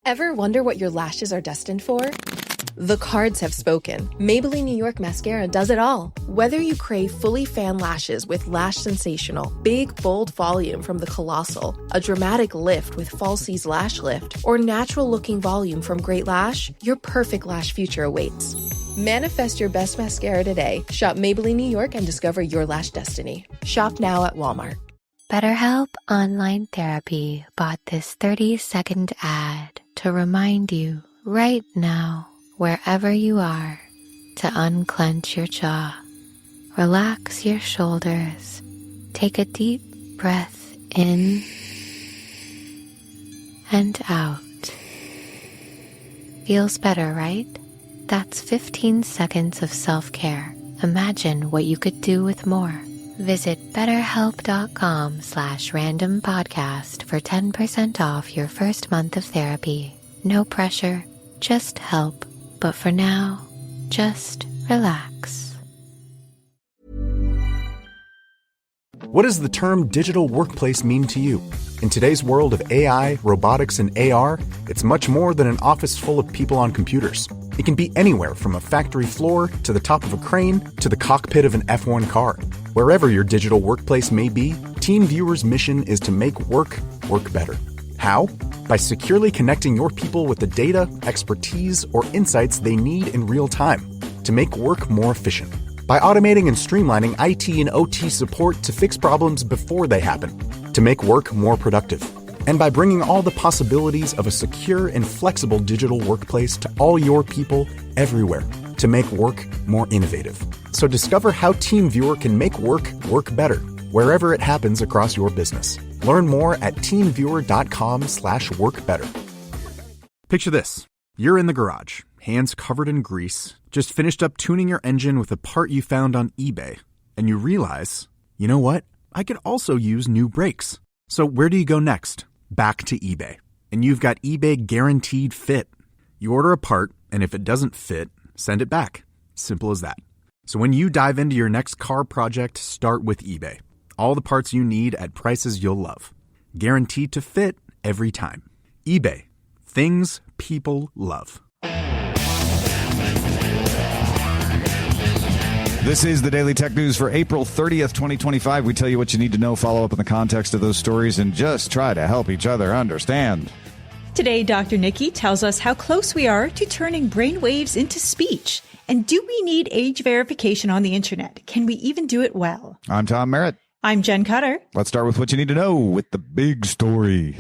Ever wonder what your lashes are destined for? The cards have spoken. Maybelline New York Mascara does it all. Whether you crave fully fan lashes with Lash Sensational, big, bold volume from the Colossal, a dramatic lift with Falsies Lash Lift, or natural-looking volume from Great Lash, your perfect lash future awaits. Manifest your best mascara today. Shop Maybelline New York and discover your lash destiny. Shop now at Walmart. BetterHelp Online Therapy bought this 30-second ad to remind you right now, wherever you are, to unclench your jaw, relax your shoulders, take a deep breath in and out. Feels better, right? That's 15 seconds of self-care. Imagine what you could do with more. Visit BetterHelp.com/randompodcast for 10% off your first month of therapy. No pressure, just help. But for now, just relax. What does the term digital workplace mean to you? In today's world of AI, robotics, and AR, it's much more than an office full of people on computers. It can be anywhere from a factory floor to the top of a crane to the cockpit of an F1 car. Wherever your digital workplace may be, TeamViewer's mission is to make work better. How? By securely connecting your people with the data, expertise, or insights they need in real time to make work more efficient. By automating and streamlining IT and OT support to fix problems before they happen, to make work more productive. And by bringing all the possibilities of a secure and flexible digital workplace to all your people everywhere to make work more innovative. So discover how TeamViewer can make work better, wherever it happens across your business. Learn more at teamviewer.com/workbetter. Picture this. You're in the garage, hands covered in grease, just finished up tuning your engine with a part you found on eBay. And you realize, you know what? I could also use new brakes. So where do you go next? Back to eBay. And you've got eBay Guaranteed Fit. You order a part, and if it doesn't fit, send it back. Simple as that. So when you dive into your next car project, start with eBay. All the parts you need at prices you'll love. Guaranteed to fit every time. eBay. Things people love. This is the Daily Tech News for April 30th, 2025. We tell you what you need to know, follow up in the context of those stories, and just try to help each other understand. Today, Dr. Niki tells us how close we are to turning brainwaves into speech. And do we need age verification on the internet? Can we even do it well? I'm Tom Merritt. I'm Jenn Cutter. Let's start with what you need to know with the big story.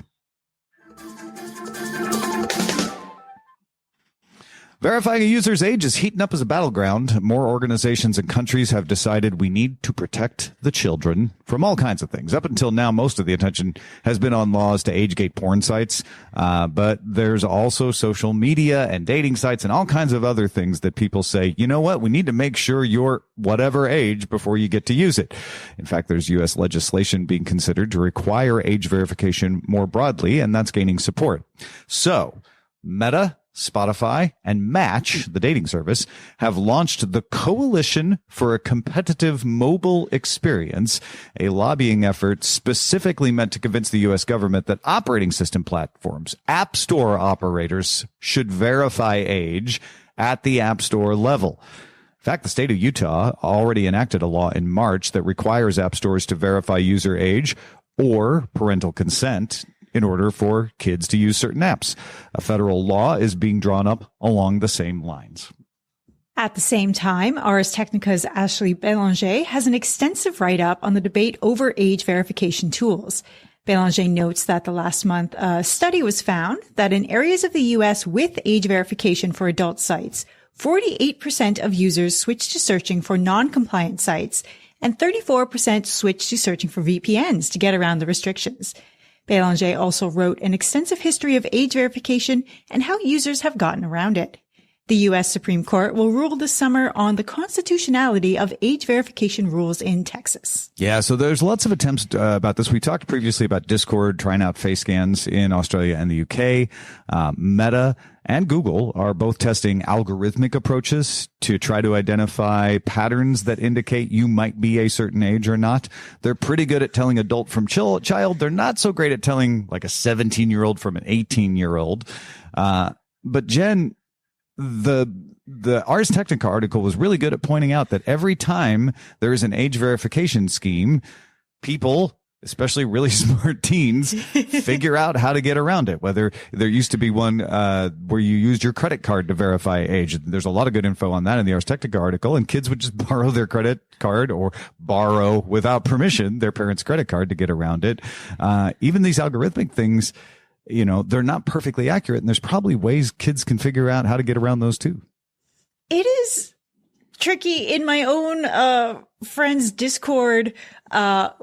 Verifying a user's age is heating up as a battleground. More organizations and countries have decided we need to protect the children from all kinds of things. Up until now, most of the attention has been on laws to age-gate porn sites, but there's also social media and dating sites and all kinds of other things that people say, you know what, we need to make sure you're whatever age before you get to use it. In fact, there's U.S. legislation being considered to require age verification more broadly, and that's gaining support. So, Meta, Spotify, and Match, the dating service, have launched the Coalition for a Competitive Mobile Experience, a lobbying effort specifically meant to convince the U.S. government that operating system platforms, app store operators, should verify age at the app store level. In fact, the state of Utah already enacted a law in March that requires app stores to verify user age or parental consent in order for kids to use certain apps. A federal law is being drawn up along the same lines. At the same time, Ars Technica's Ashley Bélanger has an extensive write-up on the debate over age verification tools. Bélanger notes that the last month, a study was found that in areas of the U.S. with age verification for adult sites, 48% of users switched to searching for non-compliant sites, and 34% switched to searching for VPNs to get around the restrictions. Bélanger also wrote an extensive history of age verification and how users have gotten around it. The U.S. Supreme Court will rule this summer on the constitutionality of age verification rules in Texas. Yeah, so there's lots of attempts about this. We talked previously about Discord trying out face scans in Australia and the UK. Meta and Google are both testing algorithmic approaches to try to identify patterns that indicate you might be a certain age or not. They're pretty good at telling adult from child. They're not so great at telling like a 17-year-old from an 18-year-old. But Jen, the Ars Technica article was really good at pointing out that every time there is an age verification scheme, people, especially really smart teens, figure out how to get around it. Whether there used to be one where you used your credit card to verify age. There's a lot of good info on that in the Ars Technica article, and kids would just borrow their credit card or borrow without permission their parents' credit card to get around it. Even these algorithmic things, you know, they're not perfectly accurate, and there's probably ways kids can figure out how to get around those too. It is tricky. In my own friends' Discord,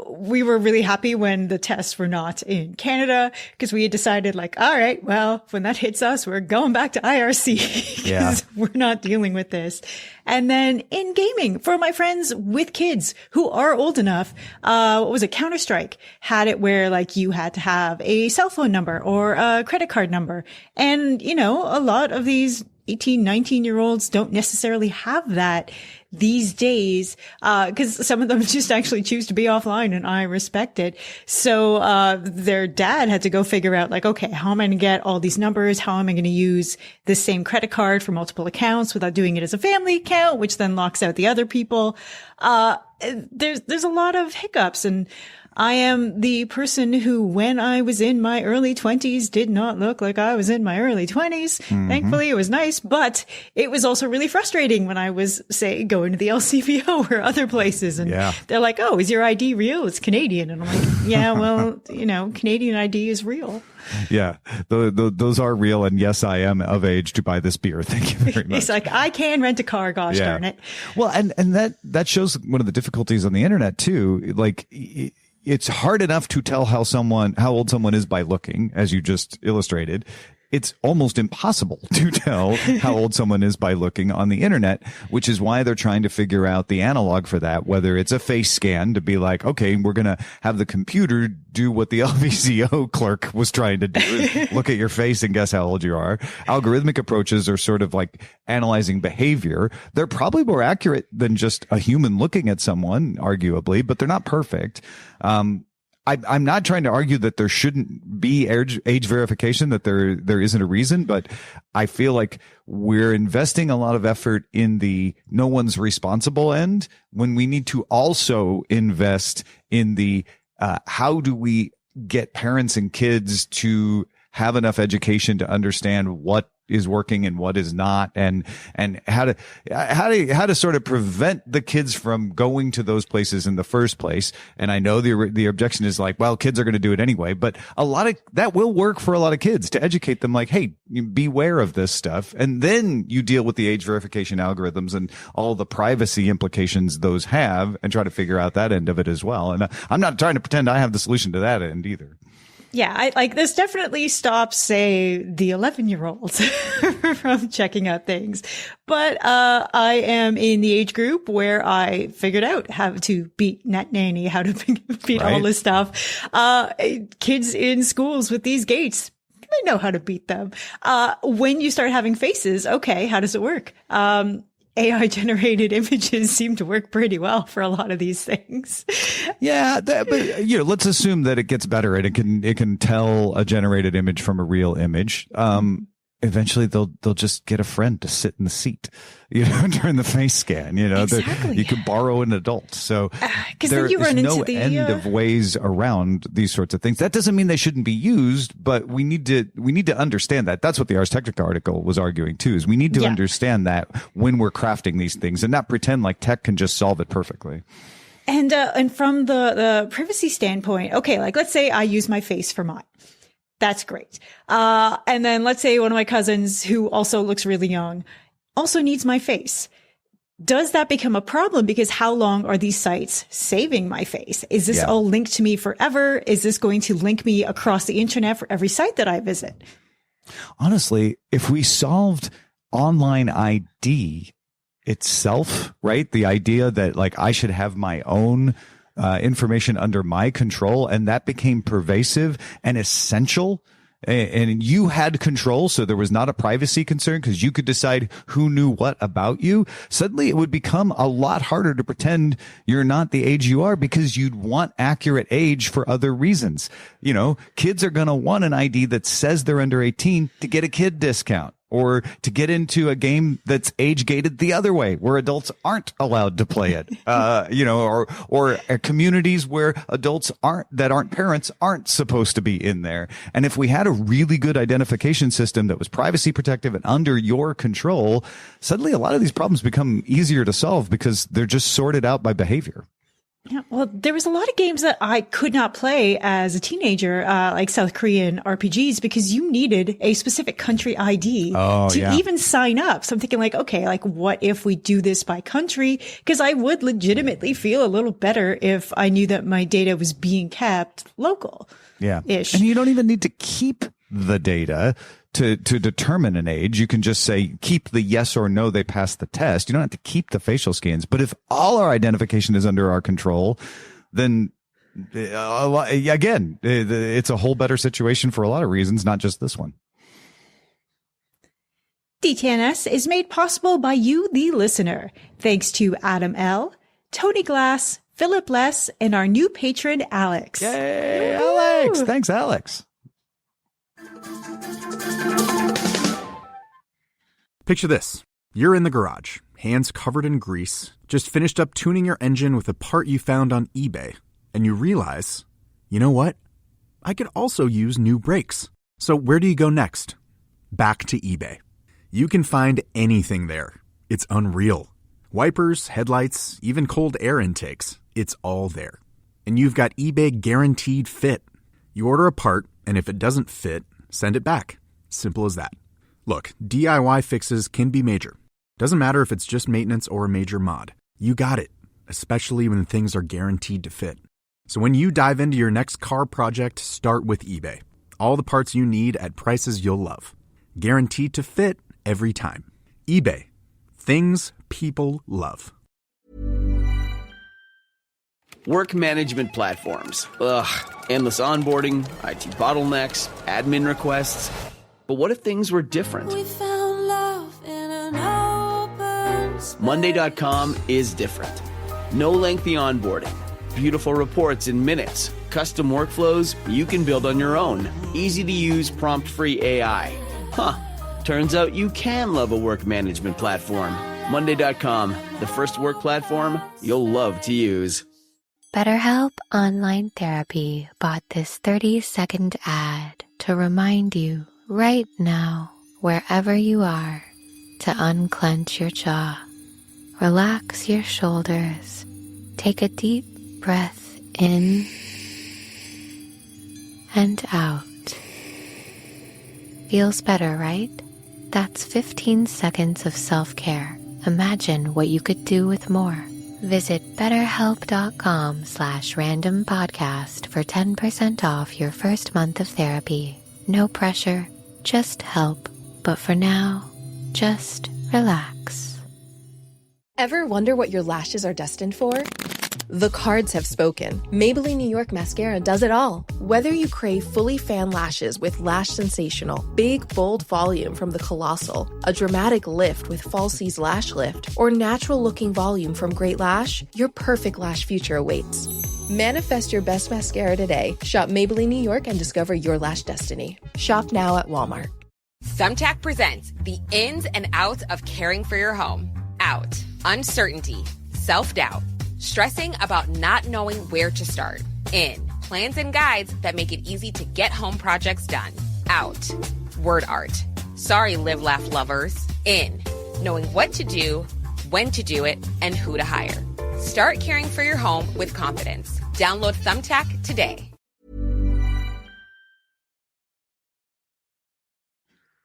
we were really happy when the tests were not in Canada, because we had decided like, all right, well, when that hits us, we're going back to IRC because we're not dealing with this. And then in gaming, for my friends with kids who are old enough, what was it? Counter-Strike had it where like you had to have a cell phone number or a credit card number. And, you know, a lot of these 18, 19-year-olds don't necessarily have that these days, because some of them just actually choose to be offline, and I respect it. So, their dad had to go figure out like, okay, how am I going to get all these numbers? How am I going to use the same credit card for multiple accounts without doing it as a family account, which then locks out the other people? There's a lot of hiccups, and I am the person who, when I was in my early 20s, did not look like I was in my early 20s. Mm-hmm. Thankfully, it was nice, but it was also really frustrating when I was, say, going to the LCBO or other places. And they're like, oh, is your ID real? It's Canadian. And I'm like, yeah, well, you know, Canadian ID is real. Yeah, those are real. And yes, I am of age to buy this beer. Thank you very much. It's like, I can rent a car. Gosh darn it. Well, and that shows one of the difficulties on the internet too. Like, it's hard enough to tell how old someone is by looking, as you just illustrated. It's almost impossible to tell how old someone is by looking on the internet, which is why they're trying to figure out the analog for that, whether it's a face scan to be like, okay, we're going to have the computer do what the LVCO clerk was trying to do, look at your face and guess how old you are. Algorithmic approaches are sort of like analyzing behavior. They're probably more accurate than just a human looking at someone, arguably, but they're not perfect. I'm not trying to argue that there shouldn't be age verification, that there isn't a reason, but I feel like we're investing a lot of effort in the no one's responsible end when we need to also invest in the how do we get parents and kids to have enough education to understand what is working and what is not, and how to sort of prevent the kids from going to those places in the first place. And I know the objection is like, well, kids are going to do it anyway, but a lot of that will work for a lot of kids to educate them like, hey, beware of this stuff. And then you deal with the age verification algorithms and all the privacy implications those have, and try to figure out that end of it as well. And I'm not trying to pretend I have the solution to that end either. Yeah, I like this definitely stops, say, the 11-year-olds from checking out things. But I am in the age group where I figured out how to beat Net Nanny, how to beat all this stuff. Kids in schools with these gates, they know how to beat them. When you start having faces, okay, how does it work? AI generated images seem to work pretty well for a lot of these things. Yeah, but you know, let's assume that it gets better and it can tell a generated image from a real image. Eventually they'll just get a friend to sit in the seat, you know, during the face scan, you know, exactly. You could borrow an adult. So there then you run is no into the end of ways around these sorts of things. That doesn't mean they shouldn't be used, but we need to understand that. That's what the Ars Technica article was arguing too, is we need to understand that when we're crafting these things and not pretend like tech can just solve it perfectly. And from the privacy standpoint, okay, like let's say I use my face for mine. That's great. And then let's say one of my cousins who also looks really young also needs my face. Does that become a problem? Because how long are these sites saving my face? Is this all linked to me forever? Is this going to link me across the internet for every site that I visit? Honestly, if we solved online ID itself, right? The idea that like I should have my own information under my control, and that became pervasive and essential. And you had control, so there was not a privacy concern because you could decide who knew what about you. Suddenly it would become a lot harder to pretend you're not the age you are because you'd want accurate age for other reasons. You know, kids are going to want an ID that says they're under 18 to get a kid discount, or to get into a game that's age gated the other way where adults aren't allowed to play it, or communities where adults that aren't parents aren't supposed to be in there. And if we had a really good identification system that was privacy protective and under your control, suddenly a lot of these problems become easier to solve because they're just sorted out by behavior. Yeah, well, there was a lot of games that I could not play as a teenager, like South Korean RPGs, because you needed a specific country ID to even sign up. So I'm thinking like, okay, like what if we do this by country? Because I would legitimately feel a little better if I knew that my data was being kept local. Yeah. Ish. And you don't even need to keep the data to determine an age. You can just say, keep the yes or no, they passed the test. You don't have to keep the facial scans. But if all our identification is under our control, then again, it's a whole better situation for a lot of reasons, not just this one. DTNS is made possible by you, the listener. Thanks to Adam L., Tony Glass, Philip Less, and our new patron, Alex. Yay, Alex! Thanks, Alex. Picture this. You're in the garage, hands covered in grease, just finished up tuning your engine with a part you found on eBay, and you realize, you know what? I could also use new brakes. So where do you go next? Back to eBay. You can find anything there. It's unreal. Wipers, headlights, even cold air intakes. It's all there. And you've got eBay Guaranteed Fit. You order a part, and if it doesn't fit, send it back. Simple as that. Look, DIY fixes can be major. Doesn't matter if it's just maintenance or a major mod. You got it, especially when things are guaranteed to fit. So when you dive into your next car project, start with eBay. All the parts you need at prices you'll love. Guaranteed to fit every time. eBay. Things people love. Work management platforms. Ugh, endless onboarding, IT bottlenecks, admin requests. But what if things were different? We found love in an open space. Monday.com is different. No lengthy onboarding. Beautiful reports in minutes. Custom workflows you can build on your own. Easy to use prompt-free AI. Huh. Turns out you can love a work management platform. Monday.com, the first work platform you'll love to use. BetterHelp Online Therapy bought this 30-second ad to remind you right now, wherever you are, to unclench your jaw. Relax your shoulders. Take a deep breath in and out. Feels better, right? That's 15 seconds of self-care. Imagine what you could do with more. Visit BetterHelp.com/randompodcast for 10% off your first month of therapy. No pressure, just help. But for now, just relax. Ever wonder what your lashes are destined for? The cards have spoken. Maybelline New York Mascara does it all. Whether you crave fully fan lashes with Lash Sensational, big, bold volume from the Colossal, a dramatic lift with Falsies Lash Lift, or natural-looking volume from Great Lash, your perfect lash future awaits. Manifest your best mascara today. Shop Maybelline New York and discover your lash destiny. Shop now at Walmart. Thumbtack presents the ins and outs of caring for your home. Out. Uncertainty. Self-doubt. Stressing about not knowing where to start. In. Plans and guides that make it easy to get home projects done. Out. Word art. Sorry, live, laugh lovers. In. Knowing what to do, when to do it, and who to hire. Start caring for your home with confidence. Download Thumbtack today.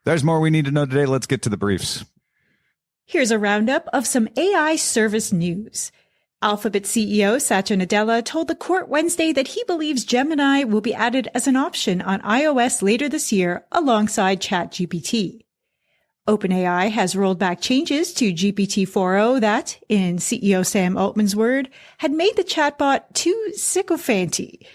There's more we need to know today. Let's get to the briefs. Here's a roundup of some AI service news. Alphabet CEO Satya Nadella told the court Wednesday that he believes Gemini will be added as an option on iOS later this year alongside ChatGPT. OpenAI has rolled back changes to GPT-4o that, in CEO Sam Altman's word, had made the chatbot too sycophanty.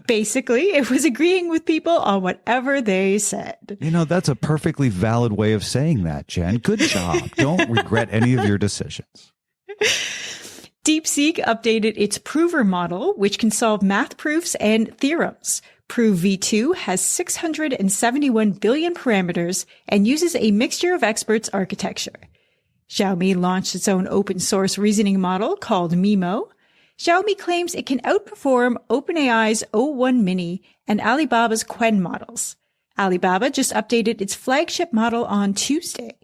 Basically, it was agreeing with people on whatever they said. You know, that's a perfectly valid way of saying that, Jen. Good job. Don't regret any of your decisions. DeepSeek updated its Prover model, which can solve math proofs and theorems. Prove V2 has 671 billion parameters and uses a mixture of experts architecture. Xiaomi launched its own open source reasoning model called Mimo. Xiaomi claims it can outperform OpenAI's O1 Mini and Alibaba's Qwen models. Alibaba just updated its flagship model on Tuesday.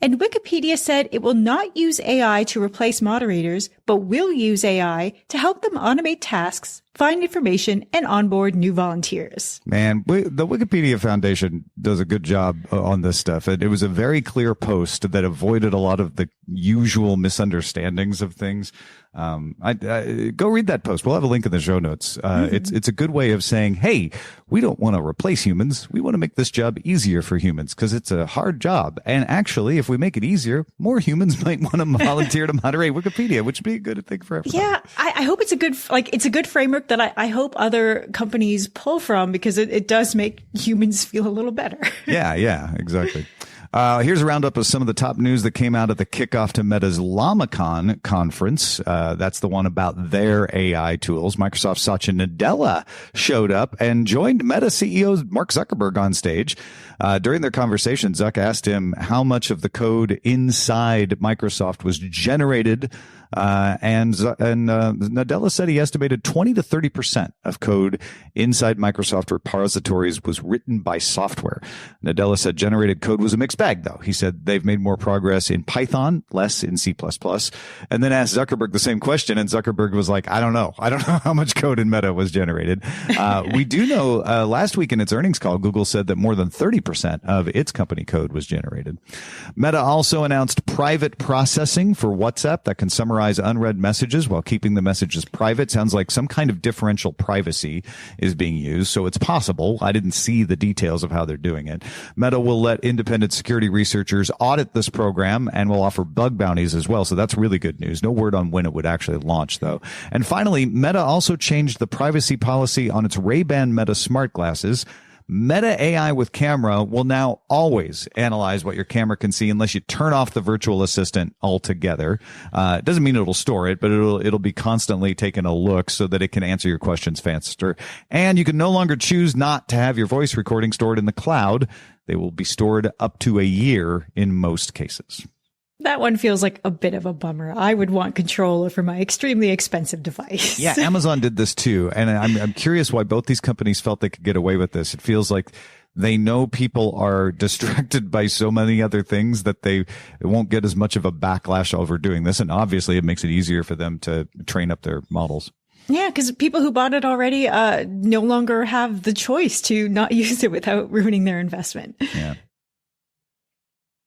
And Wikipedia said it will not use AI to replace moderators, but will use AI to help them automate tasks, find information, and onboard new volunteers. Man, the Wikipedia Foundation does a good job on this stuff. It was a very clear post that avoided a lot of the usual misunderstandings of things. Go read that post. We'll have a link in the show notes. It's a good way of saying, hey, we don't want to replace humans. We want to make this job easier for humans because it's a hard job. And actually, if we make it easier, more humans might want to volunteer to moderate Wikipedia, which would be a good thing for everyone. Yeah, I hope it's a good framework that I hope other companies pull from because it does make humans feel a little better. Yeah, exactly. Here's a roundup of some of the top news that came out at the kickoff to Meta's LlamaCon conference. That's the one about their AI tools. Microsoft Satya Nadella showed up and joined Meta CEO Mark Zuckerberg on stage. During their conversation, Zuck asked him how much of the code inside Microsoft was generated. And Nadella said he estimated 20 to 30% of code inside Microsoft repositories was written by software. Nadella said generated code was a mixed bag, though. He said they've made more progress in Python, less in C++, and then asked Zuckerberg the same question. And Zuckerberg was like, I don't know how much code in Meta was generated. We do know last week in its earnings call, Google said that more than 30% of its company code was generated. Meta also announced private processing for WhatsApp that can summarize unread messages while keeping the messages private. Sounds like some kind of differential privacy is being used, so it's possible. I didn't see the details of how they're doing it. Meta will let independent security researchers audit this program and will offer bug bounties as well, so that's really good news. No word on when it would actually launch, though. And finally, Meta also changed the privacy policy on its Ray-Ban Meta smart glasses. Meta AI with camera will now always analyze what your camera can see unless you turn off the virtual assistant altogether. It doesn't mean it'll store it, but it'll be constantly taking a look so that it can answer your questions faster. And you can no longer choose not to have your voice recording stored in the cloud. They will be stored up to a year in most cases. That one feels like a bit of a bummer. I would want control over my extremely expensive device. Yeah, Amazon did this too. And I'm curious why both these companies felt they could get away with this. It feels like they know people are distracted by so many other things that they won't get as much of a backlash over doing this. And obviously it makes it easier for them to train up their models. Yeah, because people who bought it already no longer have the choice to not use it without ruining their investment. Yeah.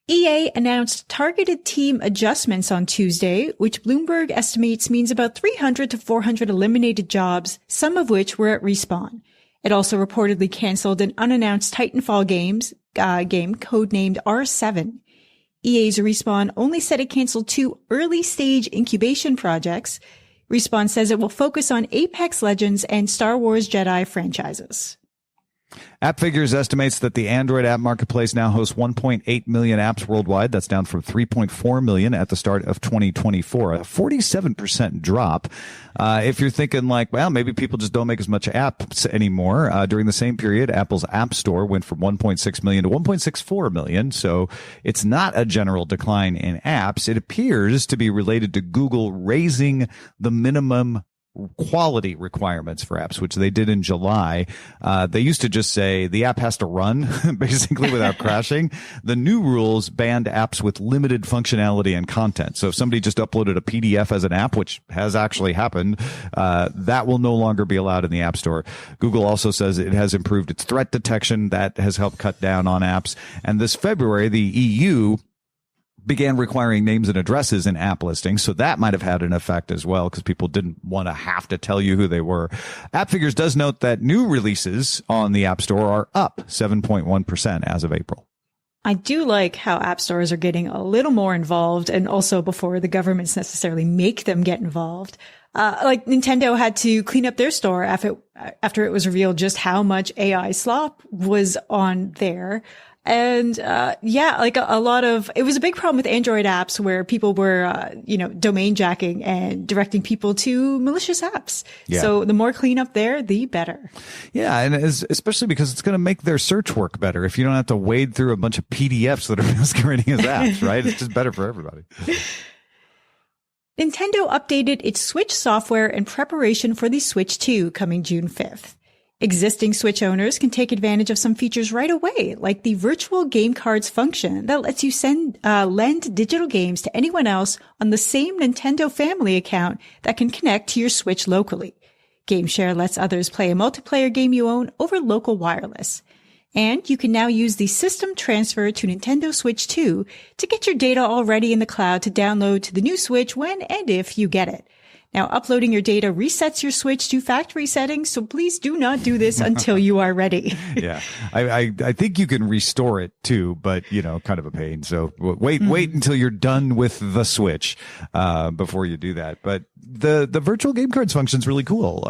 EA announced targeted team adjustments on Tuesday, which Bloomberg estimates means about 300 to 400 eliminated jobs, some of which were at Respawn. It also reportedly canceled an unannounced Titanfall game codenamed R7. EA's Respawn only said it canceled 2 early-stage incubation projects. Respawn says it will focus on Apex Legends and Star Wars Jedi franchises. AppFigures estimates that the Android app marketplace now hosts 1.8 million apps worldwide. That's down from 3.4 million at the start of 2024, a 47% drop. If you're thinking like, well, maybe people just don't make as much apps anymore. During the same period, Apple's App Store went from 1.6 million to 1.64 million. So it's not a general decline in apps. It appears to be related to Google raising the minimum quality requirements for apps, which they did in July. They used to just say the app has to run basically without crashing. The new rules banned apps with limited functionality and content. So if somebody just uploaded a PDF as an app, which has actually happened, that will no longer be allowed in the App Store. Google also says it has improved its threat detection. That has helped cut down on apps. And this February, the EU began requiring names and addresses in app listings. So that might have had an effect as well because people didn't want to have to tell you who they were. AppFigures does note that new releases on the App Store are up 7.1% as of April. I do like how app stores are getting a little more involved, and also before the governments necessarily make them get involved. Like Nintendo had to clean up their store after it was revealed just how much AI slop was on there. And, like a lot of, it was a big problem with Android apps where people were, domain jacking and directing people to malicious apps. Yeah. So the more cleanup there, the better. Yeah. And especially because it's going to make their search work better if you don't have to wade through a bunch of PDFs that are masquerading as apps, right? It's just better for everybody. Nintendo updated its Switch software in preparation for the Switch 2 coming June 5th. Existing Switch owners can take advantage of some features right away, like the virtual game cards function that lets you lend digital games to anyone else on the same Nintendo family account that can connect to your Switch locally. GameShare lets others play a multiplayer game you own over local wireless. And you can now use the system transfer to Nintendo Switch 2 to get your data already in the cloud to download to the new Switch when and if you get it. Now, uploading your data resets your Switch to factory settings, so please do not do this until you are ready. Yeah. I think you can restore it too, but, kind of a pain. So wait until you're done with the Switch before you do that. But the virtual game cards function is really cool.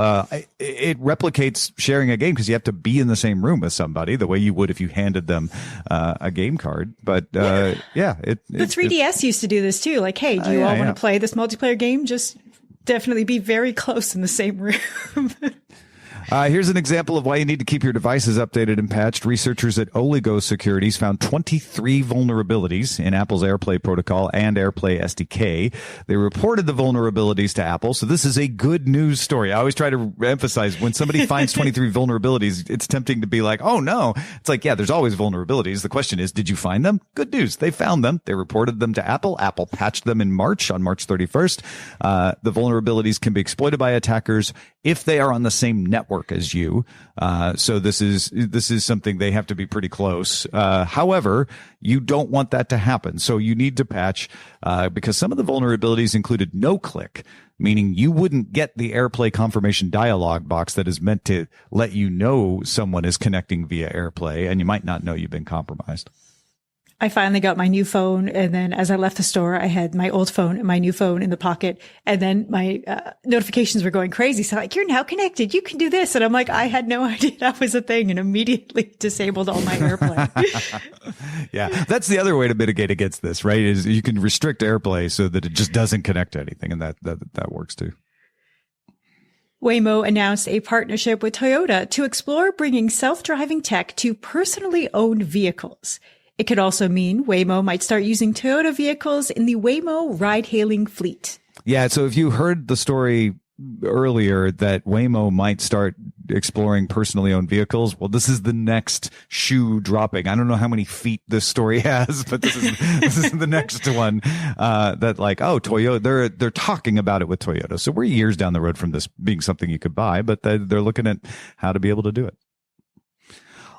It replicates sharing a game because you have to be in the same room with somebody the way you would if you handed them a game card. But the 3DS used to do this too. Like, hey, do you all want to play this multiplayer game? Just definitely be very close in the same room. Here's an example of why you need to keep your devices updated and patched. Researchers at Oligo Securities found 23 vulnerabilities in Apple's AirPlay protocol and AirPlay SDK. They reported the vulnerabilities to Apple, so this is a good news story. I always try to emphasize when somebody finds 23 vulnerabilities, it's tempting to be like, oh no. It's like, yeah, there's always vulnerabilities. The question is, did you find them? Good news. They found them. They reported them to Apple. Apple patched them on March 31st. The vulnerabilities can be exploited by attackers if they are on the same network as you. So this is something they have to be pretty close. However, you don't want that to happen. So you need to patch, because some of the vulnerabilities included no click, meaning you wouldn't get the AirPlay confirmation dialog box that is meant to let you know someone is connecting via AirPlay, and you might not know you've been compromised. I finally got my new phone, and then as I left the store, I had my old phone and my new phone in the pocket, and then my notifications were going crazy. So like, you're now connected. You can do this. And I'm like, I had no idea that was a thing, and immediately disabled all my AirPlay. Yeah, that's the other way to mitigate against this, right? Is you can restrict AirPlay so that it just doesn't connect to anything, and that works too. Waymo announced a partnership with Toyota to explore bringing self-driving tech to personally owned vehicles. It could also mean Waymo might start using Toyota vehicles in the Waymo ride-hailing fleet. Yeah, so if you heard the story earlier that Waymo might start exploring personally owned vehicles, well, this is the next shoe dropping. I don't know how many feet this story has, but this is the next one that like, oh, Toyota, they're talking about it with Toyota. So we're years down the road from this being something you could buy, but they're looking at how to be able to do it.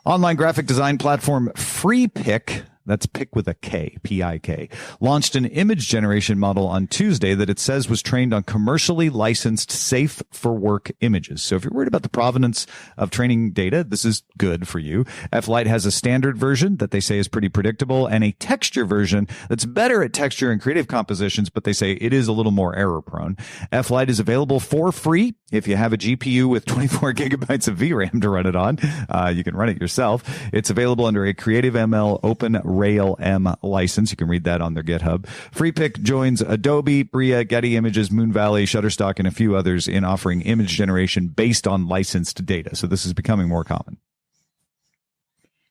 Online graphic design platform FreePic, that's pick with a K, P-I-K, launched an image generation model on Tuesday that it says was trained on commercially licensed safe for work images. So if you're worried about the provenance of training data, this is good for you. F-Lite has a standard version that they say is pretty predictable and a texture version that's better at texture and creative compositions, but they say it is a little more error prone. F-Lite is available for free if you have a GPU with 24 gigabytes of VRAM to run it on. You can run it yourself. It's available under a Creative ML Open Rail M license. You can read that on their GitHub. FreePic joins Adobe, Bria, Getty Images, Moon Valley, Shutterstock, and a few others in offering image generation based on licensed data. So this is becoming more common.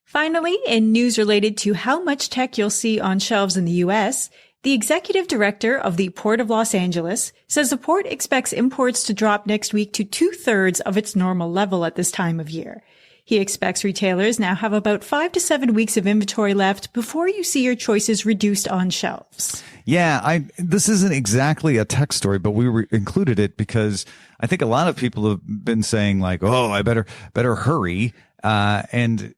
Finally, in news related to how much tech you'll see on shelves in the U.S., the executive director of the Port of Los Angeles says the port expects imports to drop next week to 2/3 of its normal level at this time of year. He expects retailers now have about 5 to 7 weeks of inventory left before you see your choices reduced on shelves. Yeah, this isn't exactly a tech story, but we included it because I think a lot of people have been saying like, oh, I better hurry. And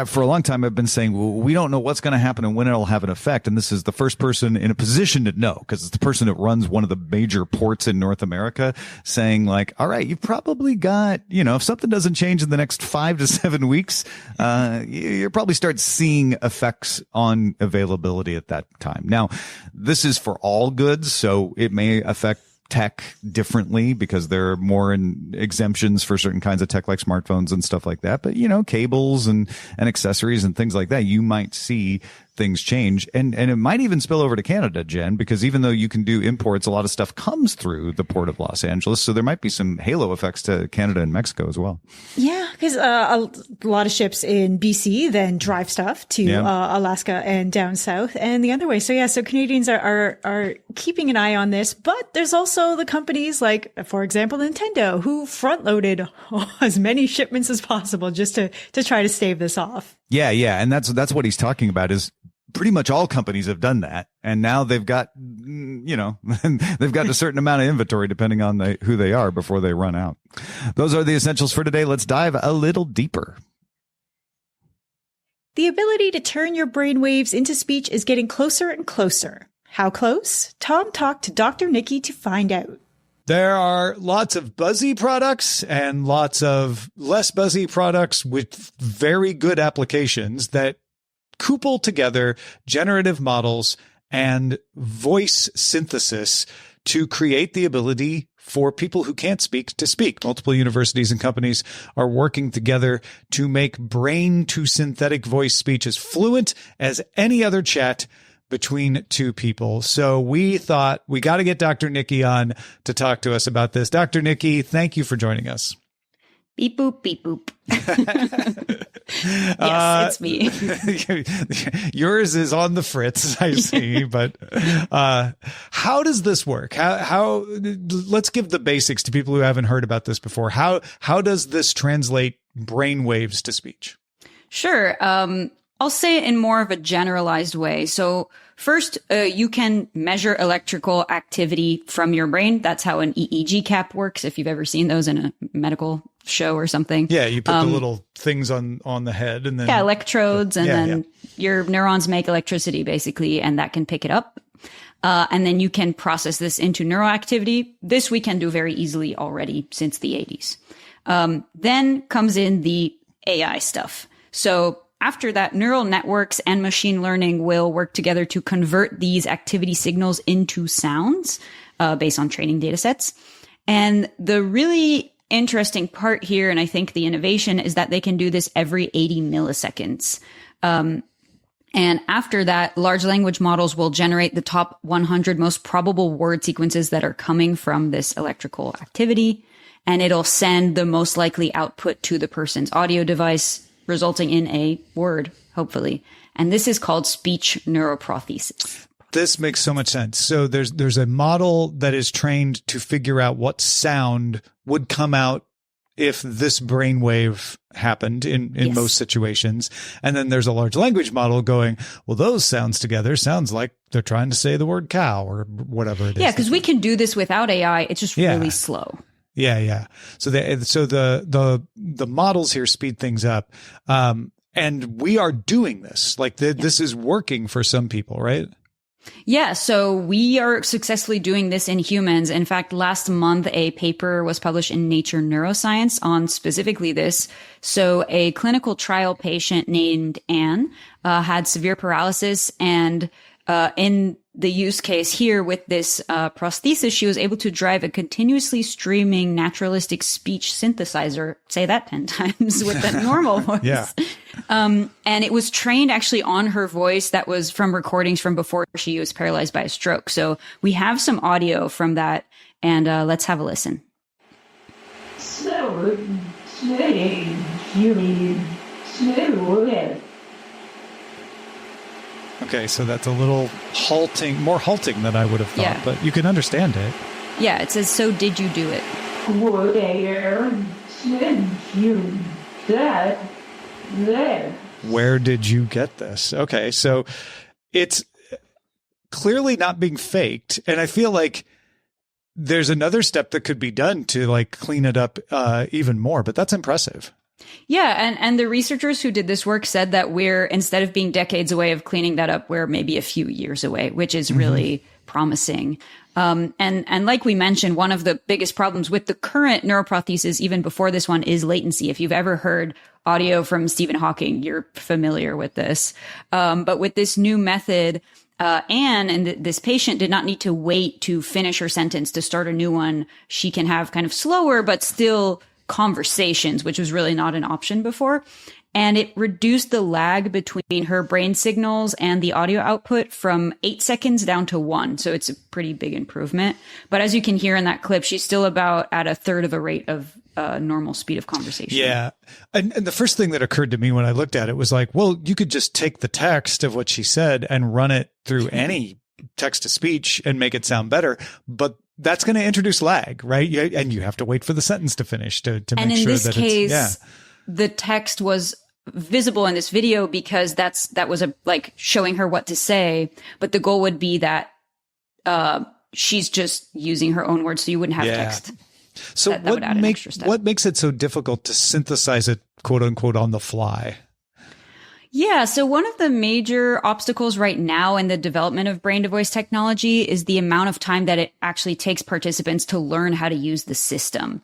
for a long time, I've been saying, well, we don't know what's going to happen and when it'll have an effect. And this is the first person in a position to know, because it's the person that runs one of the major ports in North America, saying like, all right, you've probably got, if something doesn't change in the next 5 to 7 weeks, you'll probably start seeing effects on availability at that time. Now, this is for all goods, so it may affect tech differently because there are more exemptions for certain kinds of tech like smartphones and stuff like that. But, cables and accessories and things like that, you might see things change. And it might even spill over to Canada, Jen, because even though you can do imports, a lot of stuff comes through the port of Los Angeles. So there might be some halo effects to Canada and Mexico as well. Yeah, because a lot of ships in BC then drive stuff to Alaska and down south and the other way. So so Canadians are keeping an eye on this, but there's also the companies like, for example, Nintendo, who front loaded as many shipments as possible just to try to stave this off. Yeah. And that's what he's talking about is pretty much all companies have done that. And now they've got, they've got a certain amount of inventory depending on who they are before they run out. Those are the essentials for today. Let's dive a little deeper. The ability to turn your brainwaves into speech is getting closer and closer. How close? Tom talked to Dr. Niki to find out. There are lots of buzzy products and lots of less buzzy products with very good applications that couple together generative models and voice synthesis to create the ability for people who can't speak to speak. Multiple universities and companies are working together to make brain to synthetic voice speech as fluent as any other chat between two people. So we thought we got to get Dr. Niki on to talk to us about this. Dr. Niki, thank you for joining us. Beep boop, beep boop. Yes, it's me. Yours is on the fritz, I see. But how does this work? How? Let's give the basics to people who haven't heard about this before. How does this translate brainwaves to speech? Sure. I'll say it in more of a generalized way. So first, you can measure electrical activity from your brain. That's how an EEG cap works, if you've ever seen those in a medical show or something. Yeah, you put the little things on the head and then... electrodes, and then your neurons make electricity, basically, and that can pick it up. And then you can process this into neural activity. This we can do very easily already since the 80s. Then comes in the AI stuff. So after that, neural networks and machine learning will work together to convert these activity signals into sounds based on training data sets. And the really interesting part here, and I think the innovation, is that they can do this every 80 milliseconds. And after that, large language models will generate the top 100 most probable word sequences that are coming from this electrical activity. And it'll send the most likely output to the person's audio device, resulting in a word, hopefully. And this is called speech neuroprothesis. This makes so much sense. So there's a model that is trained to figure out what sound would come out if this brainwave happened in Yes. most situations. And then there's a large language model going, well, those sounds together sounds like they're trying to say the word cow or whatever it is. Yeah, because we can do this without AI. It's just really slow. Yeah. So the models here speed things up. And we are doing this. Like this is working for some people, right? Yeah, so we are successfully doing this in humans. In fact, last month, a paper was published in Nature Neuroscience on specifically this. So a clinical trial patient named Anne had severe paralysis, and in the use case here with this prosthesis, she was able to drive a continuously streaming naturalistic speech synthesizer, say that 10 times, with a normal voice. Yeah. And it was trained actually on her voice that was from recordings from before she was paralyzed by a stroke. So we have some audio from that, and let's have a listen. So, Julie, Okay, so that's a little more halting than I would have thought, Yeah. but you can understand it. Yeah, it says, so did you do it? Where did you get this? Okay, so it's clearly not being faked, and I feel like there's another step that could be done to like clean it up even more, but that's impressive. Yeah, and the researchers who did this work said that we're, instead of being decades away of cleaning that up, we're maybe a few years away, which is really promising. And like we mentioned, one of the biggest problems with the current neuroprothesis, even before this one, is latency. If you've ever heard audio from Stephen Hawking, you're familiar with this. But with this new method, Anne and this patient did not need to wait to finish her sentence to start a new one. She can have kind of slower, but still conversations, which was really not an option before. And it reduced the lag between her brain signals and the audio output from 8 seconds down to 1. So it's a pretty big improvement. But as you can hear in that clip, she's still about at a third of a rate of normal speed of conversation. Yeah. And the first thing that occurred to me when I looked at it was like, well, you could just take the text of what she said and run it through any text to speech and make it sound better. But that's going to introduce lag, right? And you have to wait for the sentence to finish to make sure that it's... And in this case, the text was visible in this video because that was like showing her what to say. But the goal would be that she's just using her own words, so you wouldn't have text. So what makes it so difficult to synthesize it, quote unquote, on the fly? Yeah. So one of the major obstacles right now in the development of brain to voice technology is the amount of time that it actually takes participants to learn how to use the system.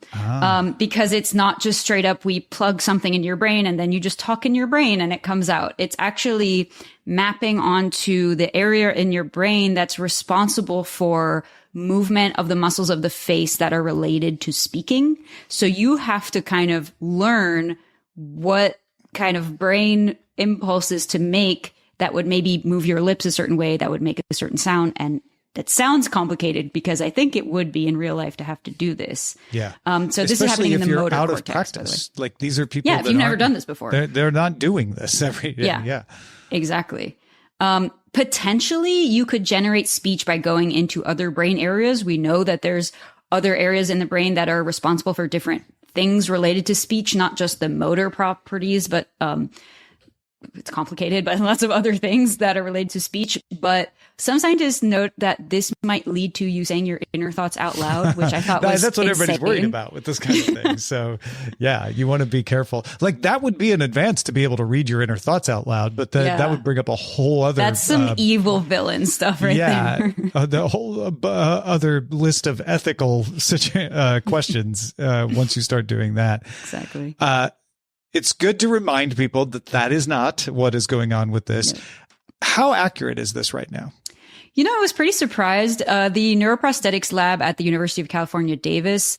Because it's not just straight up, we plug something in your brain and then you just talk in your brain and it comes out. It's actually mapping onto the area in your brain that's responsible for movement of the muscles of the face that are related to speaking. So you have to kind of learn what kind of brain impulses to make that would maybe move your lips a certain way, that would make a certain sound. And that sounds complicated because I think it would be in real life to have to do this. Yeah. So this is happening in the motor out cortex, of practice. Like these are people. Yeah, if you've never done this before. They're not doing this every day. Yeah. Exactly. Potentially you could generate speech by going into other brain areas. We know that there's other areas in the brain that are responsible for different things related to speech, not just the motor properties, but it's complicated, but lots of other things that are related to speech. But some scientists note that this might lead to you saying your inner thoughts out loud, which I thought was that's what insane. Everybody's worried about with this kind of thing. So yeah, you want to be careful. Like that would be an advance to be able to read your inner thoughts out loud, but that would bring up a whole other... That's some evil villain stuff there. The whole other list of ethical questions once you start doing that. Exactly. It's good to remind people that is not what is going on with this. Yeah. How accurate is this right now? You know, I was pretty surprised. The neuroprosthetics lab at the University of California, Davis,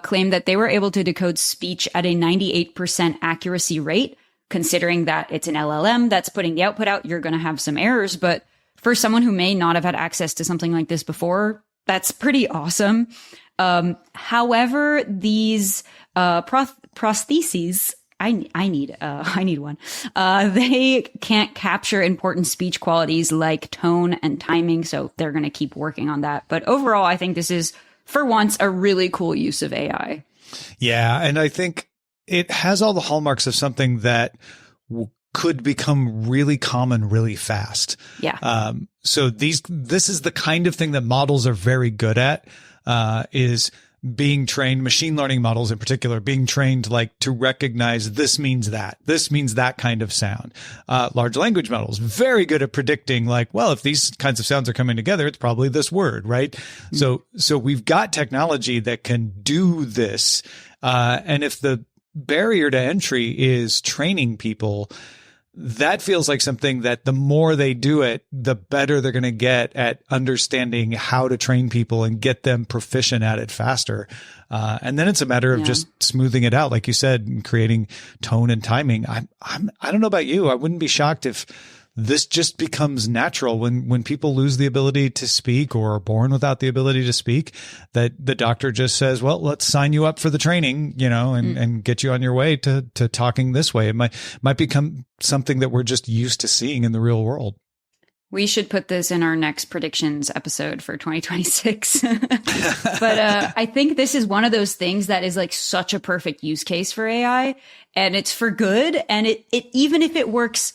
claimed that they were able to decode speech at a 98% accuracy rate. Considering that it's an LLM that's putting the output out, you're going to have some errors. But for someone who may not have had access to something like this before, that's pretty awesome. However, these prostheses... I need one. They can't capture important speech qualities like tone and timing, so they're going to keep working on that. But overall, I think this is, for once, a really cool use of AI. Yeah, and I think it has all the hallmarks of something that could become really common really fast. Yeah. So this is the kind of thing that models are very good at, is being trained, machine learning models in particular, being trained like to recognize this means that kind of sound. Large language models, very good at predicting like, well, if these kinds of sounds are coming together, it's probably this word, right? Mm-hmm. So we've got technology that can do this. And if the barrier to entry is training people, that feels like something that the more they do it, the better they're going to get at understanding how to train people and get them proficient at it faster. And then it's a matter of just smoothing it out. Like you said, and creating tone and timing. I don't know about you. I wouldn't be shocked if this just becomes natural when people lose the ability to speak or are born without the ability to speak, that the doctor just says, well, let's sign you up for the training, and get you on your way to talking this way. It might become something that we're just used to seeing in the real world. We should put this in our next predictions episode for 2026. But I think this is one of those things that is like such a perfect use case for AI, and it's for good. And it even if it works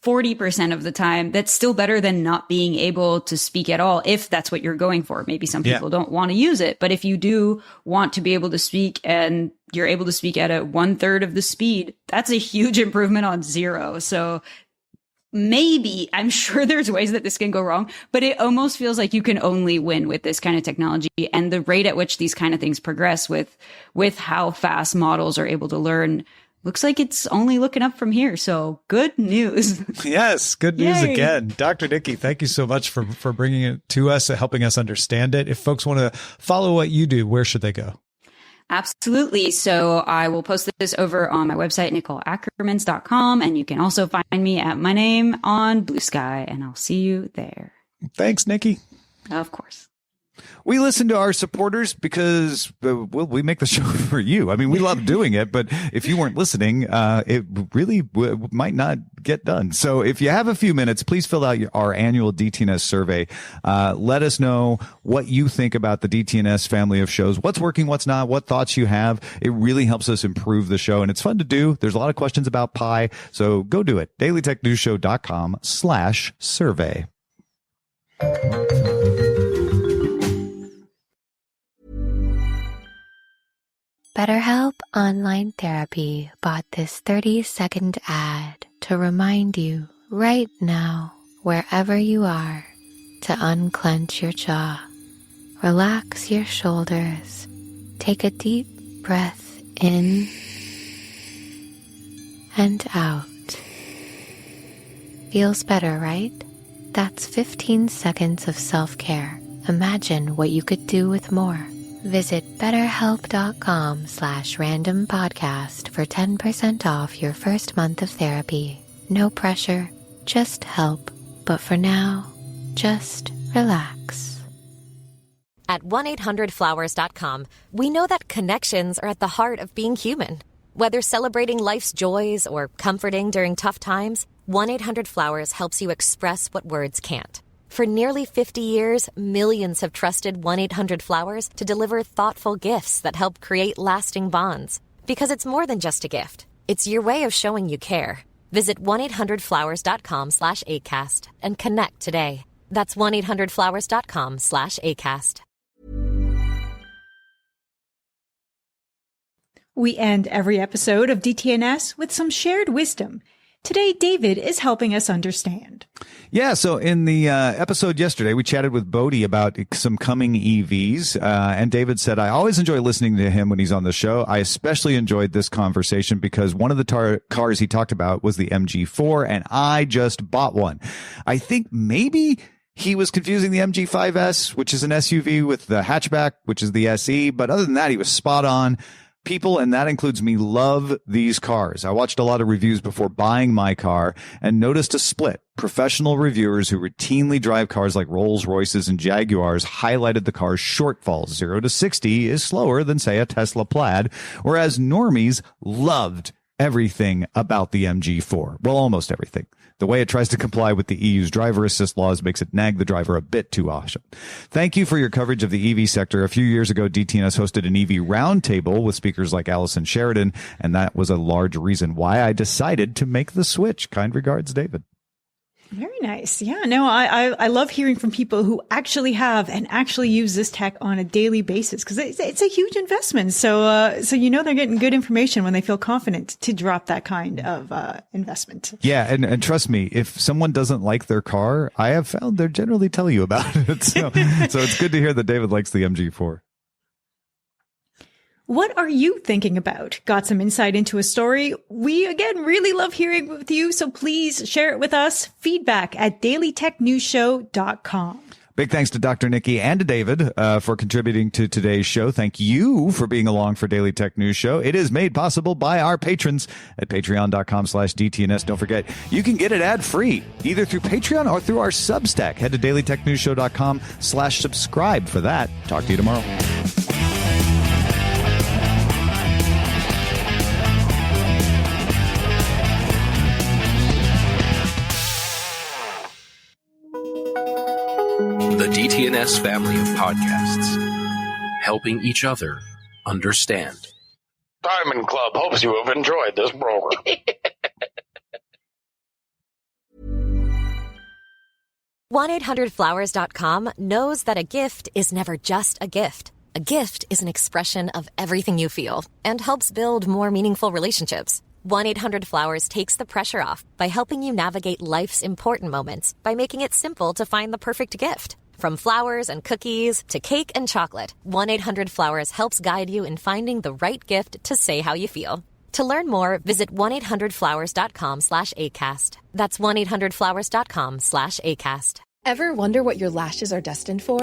40% of the time, that's still better than not being able to speak at all, if that's what you're going for. Maybe some people don't want to use it, but if you do want to be able to speak and you're able to speak at a 1/3 of the speed, that's a huge improvement on 0. So maybe, I'm sure there's ways that this can go wrong, but it almost feels like you can only win with this kind of technology, and the rate at which these kind of things progress with how fast models are able to learn looks like it's only looking up from here. So good news. Yes, good news Yay. again. Dr. Niki, thank you so much for bringing it to us and helping us understand it. If folks want to follow what you do, where should they go? Absolutely. So I will post this over on my website, NicoleAckermans.com, and you can also find me at my name on Blue Sky, and I'll see you there. Thanks, Niki. Of course. We listen to our supporters because, we make the show for you. I mean, we love doing it, but if you weren't listening, it really might not get done. So if you have a few minutes, please fill out our annual DTNS survey. Let us know what you think about the DTNS family of shows, what's working, what's not, what thoughts you have. It really helps us improve the show, and it's fun to do. There's a lot of questions about Pi, so go do it. dailytechnewsshow.com/survey. BetterHelp Online Therapy bought this 30-second ad to remind you right now, wherever you are, to unclench your jaw, relax your shoulders, take a deep breath in and out. Feels better, right? That's 15 seconds of self-care. Imagine what you could do with more. Visit BetterHelp.com/randompodcast for 10% off your first month of therapy. No pressure, just help. But for now, just relax. At 1-800-Flowers.com, we know that connections are at the heart of being human. Whether celebrating life's joys or comforting during tough times, 1-800-Flowers helps you express what words can't. For nearly 50 years, millions have trusted 1-800-Flowers to deliver thoughtful gifts that help create lasting bonds. Because it's more than just a gift. It's your way of showing you care. Visit 1-800-Flowers.com/ACAST and connect today. That's 1-800-Flowers.com/ACAST. We end every episode of DTNS with some shared wisdom. Today, David is helping us understand. Yeah, so in the episode yesterday, we chatted with Bodhi about some coming EVs, and David said, I always enjoy listening to him when he's on the show. I especially enjoyed this conversation because one of the cars he talked about was the MG4, and I just bought one. I think maybe he was confusing the MG5S, which is an SUV, with the hatchback, which is the SE, but other than that, he was spot on. People, and that includes me, love these cars. I watched a lot of reviews before buying my car and noticed a split. Professional reviewers who routinely drive cars like Rolls Royces and Jaguars highlighted the car's shortfalls. 0 to 60 is slower than, say, a Tesla Plaid, whereas normies loved everything about the MG4. Well, almost everything. The way it tries to comply with the EU's driver assist laws makes it nag the driver a bit too often. Thank you for your coverage of the EV sector. A few years ago, DTNS hosted an EV roundtable with speakers like Allison Sheridan, and that was a large reason why I decided to make the switch. Kind regards, David. Very nice. Yeah, no, I love hearing from people who actually have and actually use this tech on a daily basis, because it's a huge investment. So you know they're getting good information when they feel confident to drop that kind of investment. Yeah, and trust me, if someone doesn't like their car, I have found they're generally tell you about it. So it's good to hear that David likes the MG4. What are you thinking about? Got some insight into a story? We, again, really love hearing with you, so please share it with us. Feedback at dailytechnewsshow.com. Big thanks to Dr. Niki and to David for contributing to today's show. Thank you for being along for Daily Tech News Show. It is made possible by our patrons at patreon.com/DTNS. Don't forget, you can get it ad-free, either through Patreon or through our Substack. Head to dailytechnewsshow.com/subscribe for that. Talk to you tomorrow. The DTNS family of podcasts, helping each other understand. Diamond Club hopes you have enjoyed this program. 1-800-Flowers.com knows that a gift is never just a gift. A gift is an expression of everything you feel and helps build more meaningful relationships. 1-800-Flowers takes the pressure off by helping you navigate life's important moments by making it simple to find the perfect gift. From flowers and cookies to cake and chocolate, 1-800-Flowers helps guide you in finding the right gift to say how you feel. To learn more, visit 1-800-Flowers.com/ACAST. That's 1-800-Flowers.com/ACAST. Ever wonder what your lashes are destined for?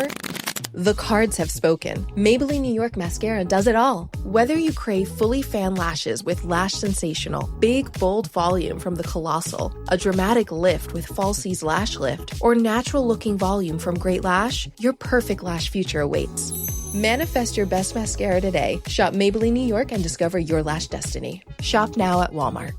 The cards have spoken. Maybelline New York Mascara does it all. Whether you crave fully fan lashes with Lash Sensational, big, bold volume from the Colossal, a dramatic lift with Falsies Lash Lift, or natural-looking volume from Great Lash, your perfect lash future awaits. Manifest your best mascara today. Shop Maybelline New York and discover your lash destiny. Shop now at Walmart.